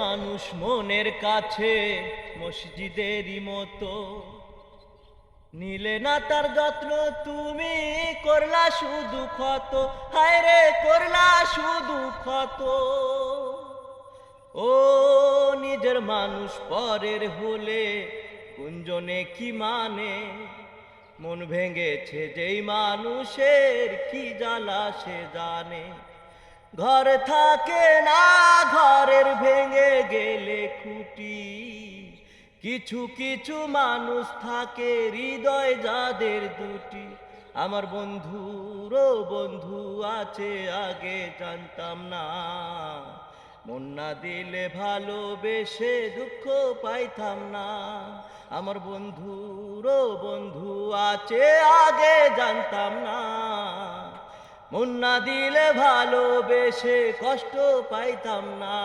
মানুষ মনের কাছে মসজিদেরই মতো, নিলে না তার যত্ন তুমি, করলা শুধু ক্ষত, হায় রে করলা শুধু ক্ষত। ও নিজের মানুষ পরের হলে গুঞ্জনে কি মানে, মন ভেঙেছে যেই মানুষের কি জ্বালা সে জানে। ঘর থাকে না ঘরের ভেঙে গেলে খুঁটি, কিছু কিছু মানুষ থাকে হৃদয় যাদের দুটি। আমার বন্ধুরও বন্ধু আছে আগে জানতাম না, মন না দিলে ভালোবেসে দুঃখ পাইতাম না। আমার বন্ধুরও বন্ধু আছে আগে জানতাম না, মন না দিলে ভালোবেসে কষ্ট পাইতাম না।